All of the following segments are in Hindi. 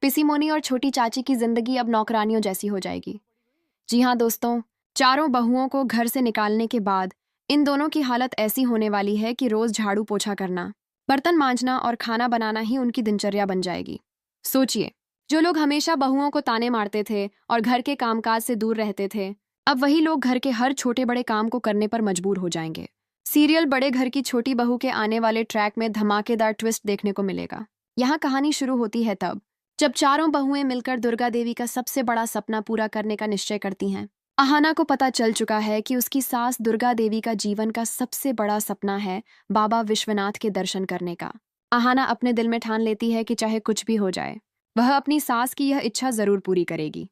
पिसीमोनी और छोटी चाची की जिंदगी अब नौकरानियों जैसी हो जाएगी। जी हाँ दोस्तों, चारों बहुओं को घर से निकालने के बाद इन दोनों की हालत ऐसी होने वाली है कि रोज झाड़ू पोछा करना, बर्तन मांजना और खाना बनाना ही उनकी दिनचर्या बन जाएगी। सोचिए, जो लोग हमेशा बहुओं को ताने मारते थे और घर के कामकाज से दूर रहते थे, अब वही लोग घर के हर छोटे बड़े काम को करने पर मजबूर हो जाएंगे। सीरियल बड़े घर की छोटी बहू के आने वाले ट्रैक में धमाकेदार ट्विस्ट देखने को मिलेगा। यहाँ कहानी शुरू होती है तब जब चारों बहुएं मिलकर दुर्गा देवी का सबसे बड़ा सपना पूरा करने का निश्चय करती हैं। अहाना को पता चल चुका है कि उसकी सास दुर्गा देवी का जीवन का सबसे बड़ा सपना है बाबा विश्वनाथ के दर्शन करने का। अहाना अपने दिल में ठान लेती है कि चाहे कुछ भी हो जाए, वह अपनी सास की यह इच्छा जरूर पूरी करेगी।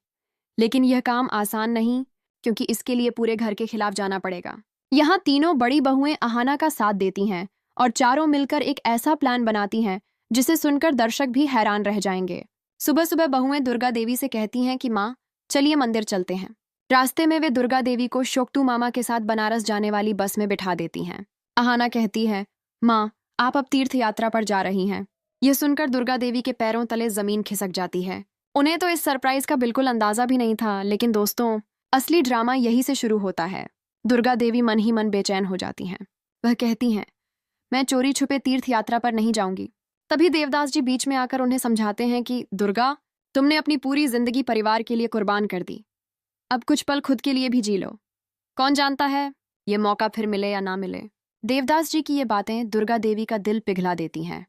लेकिन यह काम आसान नहीं, क्योंकि इसके लिए पूरे घर के खिलाफ जाना पड़ेगा। यहाँ तीनों बड़ी बहुएं अहाना का साथ देती हैं और चारों मिलकर एक ऐसा प्लान बनाती हैं जिसे सुनकर दर्शक भी हैरान रह जाएंगे। सुबह सुबह बहुएं दुर्गा देवी से कहती हैं कि माँ, चलिए मंदिर चलते हैं। रास्ते में वे दुर्गा देवी को शोक्तू मामा के साथ बनारस जाने वाली बस में बिठा देती हैं। अहाना कहती है, माँ, आप अब तीर्थ यात्रा पर जा रही हैं। यह सुनकर दुर्गा देवी के पैरों तले जमीन खिसक जाती है। उन्हें तो इस सरप्राइज का बिल्कुल अंदाजा भी नहीं था, लेकिन दोस्तों, असली ड्रामा यही से शुरू होता है। दुर्गा देवी मन ही मन बेचैन हो जाती हैं। वह कहती हैं, मैं चोरी छुपे तीर्थ यात्रा पर नहीं जाऊंगी। तभी देवदास जी बीच में आकर उन्हें समझाते हैं कि दुर्गा, तुमने अपनी पूरी जिंदगी परिवार के लिए कुर्बान कर दी, अब कुछ पल खुद के लिए भी जी लो। कौन जानता है ये मौका फिर मिले या ना मिले। देवदास जी की ये बातें दुर्गा देवी का दिल पिघला देती हैं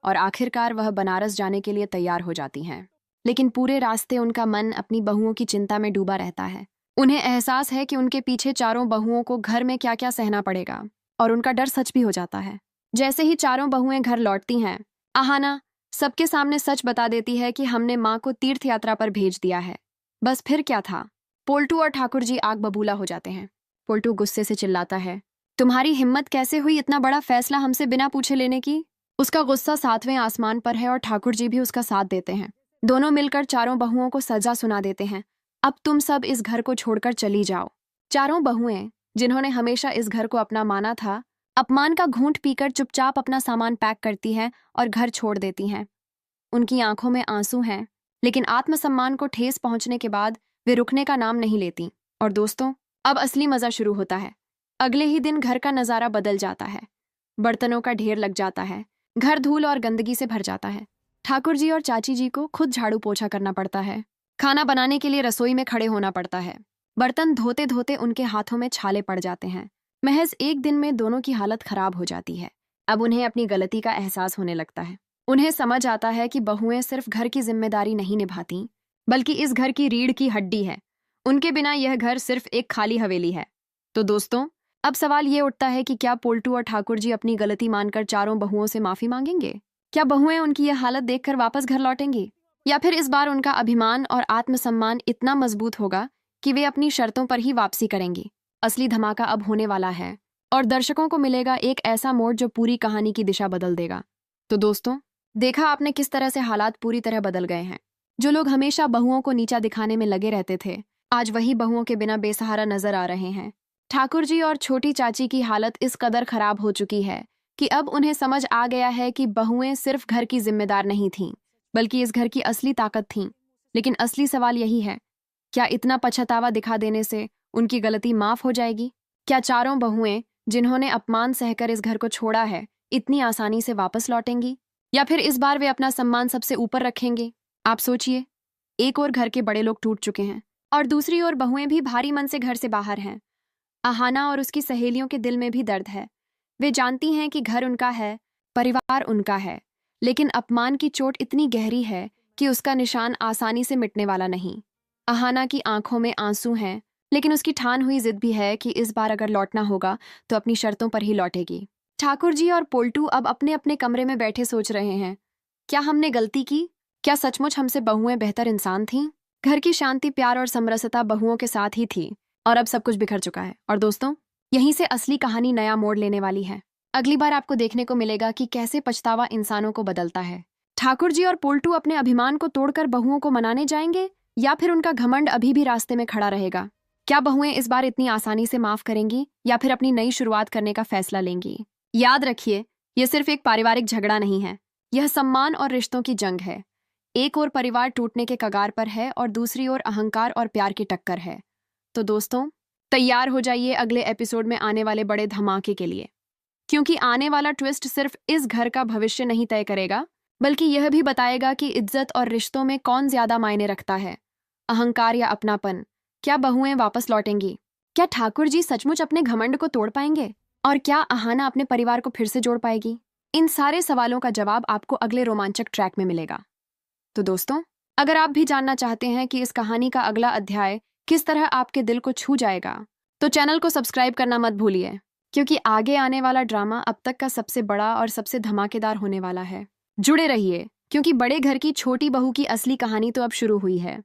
और आखिरकार वह बनारस जाने के लिए तैयार हो जाती हैं। लेकिन पूरे रास्ते उनका मन अपनी बहुओं की चिंता में डूबा रहता है। उन्हें एहसास है कि उनके पीछे चारों बहुओं को घर में क्या क्या सहना पड़ेगा, और उनका डर सच भी हो जाता है। जैसे ही चारों बहुएं घर लौटती हैं, अहाना सबके सामने सच बता देती है कि हमने माँ को तीर्थ यात्रा पर भेज दिया है। बस फिर क्या था, पोल्टू और ठाकुर जी आग बबूला हो जाते हैं। पोल्टू गुस्से से चिल्लाता है, तुम्हारी हिम्मत कैसे हुई इतना बड़ा फैसला हमसे बिना पूछे लेने की। उसका गुस्सा 7वें आसमान पर है और ठाकुर जी भी उसका साथ देते हैं। दोनों मिलकर चारों बहुओं को सजा सुना देते हैं, अब तुम सब इस घर को छोड़कर चली जाओ। चारों बहुएं, जिन्होंने हमेशा इस घर को अपना माना था, अपमान का घूंट पीकर चुपचाप अपना सामान पैक करती हैं और घर छोड़ देती हैं। उनकी आंखों में आंसू हैं, लेकिन आत्मसम्मान को ठेस पहुंचने के बाद वे रुकने का नाम नहीं लेती। और दोस्तों, अब असली मजा शुरू होता है। अगले ही दिन घर का नजारा बदल जाता है। बर्तनों का ढेर लग जाता है, घर धूल और गंदगी से भर जाता है। ठाकुर जी और चाची जी को खुद झाड़ू पोछा करना पड़ता है। खाना बनाने के लिए रसोई में खड़े होना पड़ता है। बर्तन धोते धोते उनके हाथों में छाले पड़ जाते हैं। महज एक दिन में दोनों की हालत खराब हो जाती है। अब उन्हें अपनी गलती का एहसास होने लगता है। उन्हें समझ आता है कि बहुएं सिर्फ घर की जिम्मेदारी नहीं निभाती, बल्कि इस घर की रीढ़ की हड्डी है। उनके बिना यह घर सिर्फ एक खाली हवेली है। तो दोस्तों, अब सवाल ये उठता है कि क्या पोल्टू और ठाकुर जी अपनी गलती मानकर चारों बहुओं से माफी मांगेंगे? क्या बहुएं उनकी यह हालत देखकर वापस घर लौटेंगी, या फिर इस बार उनका अभिमान और आत्मसम्मान इतना मजबूत होगा कि वे अपनी शर्तों पर ही वापसी करेंगी? असली धमाका अब होने वाला है और दर्शकों को मिलेगा एक ऐसा मोड़ जो पूरी कहानी की दिशा बदल देगा। तो दोस्तों, देखा आपने किस तरह से हालात पूरी तरह बदल गए हैं। जो लोग हमेशा बहुओं को नीचा दिखाने में लगे रहते थे, आज वही बहुओं के बिना बेसहारा नजर आ रहे हैं। ठाकुर जी और छोटी चाची की हालत इस कदर खराब हो चुकी है कि अब उन्हें समझ आ गया है कि बहुएं सिर्फ घर की जिम्मेदार नहीं थीं, बल्कि इस घर की असली ताकत थीं। लेकिन असली सवाल यही है, क्या इतना पछतावा दिखा देने से उनकी गलती माफ हो जाएगी? क्या चारों बहुएं, जिन्होंने अपमान सहकर इस घर को छोड़ा है, इतनी आसानी से वापस लौटेंगी, या फिर इस बार वे अपना सम्मान सबसे ऊपर रखेंगे? आप सोचिए, एक और घर के बड़े लोग टूट चुके हैं और दूसरी ओर बहुएं भी भारी मन से घर से बाहर हैं। अहाना और उसकी सहेलियों के दिल में भी दर्द है। वे जानती हैं कि घर उनका है, परिवार उनका है, लेकिन अपमान की चोट इतनी गहरी है कि उसका निशान आसानी से मिटने वाला नहीं। अहाना की आंखों में आंसू हैं, लेकिन उसकी ठान हुई जिद भी है कि इस बार अगर लौटना होगा तो अपनी शर्तों पर ही लौटेगी। ठाकुर जी और पोल्टू अब अपने अपने कमरे में बैठे सोच रहे हैं, क्या हमने गलती की? क्या सचमुच हमसे बहुएं बेहतर इंसान थीं? घर की शांति, प्यार और समरसता बहुओं के साथ ही थी, और अब सब कुछ बिखर चुका है। और दोस्तों, यहीं से असली कहानी नया मोड़ लेने वाली है। अगली बार आपको देखने को मिलेगा कि कैसे पछतावा इंसानों को बदलता है। ठाकुर जी और पोल्टू अपने अभिमान को तोड़कर बहुओं को मनाने जाएंगे, या फिर उनका घमंड अभी भी रास्ते में खड़ा रहेगा? क्या बहुएं इस बार इतनी आसानी से माफ करेंगी, या फिर अपनी नई शुरुआत करने का फैसला लेंगी? याद रखिए, यह सिर्फ एक पारिवारिक झगड़ा नहीं है, यह सम्मान और रिश्तों की जंग है। एक ओर परिवार टूटने के कगार पर है और दूसरी ओर अहंकार और प्यार की टक्कर है। तो दोस्तों, तैयार हो जाइए अगले एपिसोड में आने वाले बड़े धमाके के लिए, क्योंकि आने वाला ट्विस्ट सिर्फ इस घर का भविष्य नहीं तय करेगा, बल्कि यह भी बताएगा कि इज्जत और रिश्तों में कौन ज्यादा मायने रखता है, अहंकार या अपनापन। क्या बहुएं वापस लौटेंगी? क्या ठाकुर जी सचमुच अपने घमंड को तोड़ पाएंगे? और क्या अहाना अपने परिवार को फिर से जोड़ पाएगी? इन सारे सवालों का जवाब आपको अगले रोमांचक ट्रैक में मिलेगा। तो दोस्तों, अगर आप भी जानना चाहते हैं कि इस कहानी का अगला अध्याय किस तरह आपके दिल को छू जाएगा, तो चैनल को सब्सक्राइब करना मत भूलिए, क्योंकि आगे आने वाला ड्रामा अब तक का सबसे बड़ा और सबसे धमाकेदार होने वाला है। जुड़े रहिए, क्योंकि बड़े घर की छोटी बहू की असली कहानी तो अब शुरू हुई है।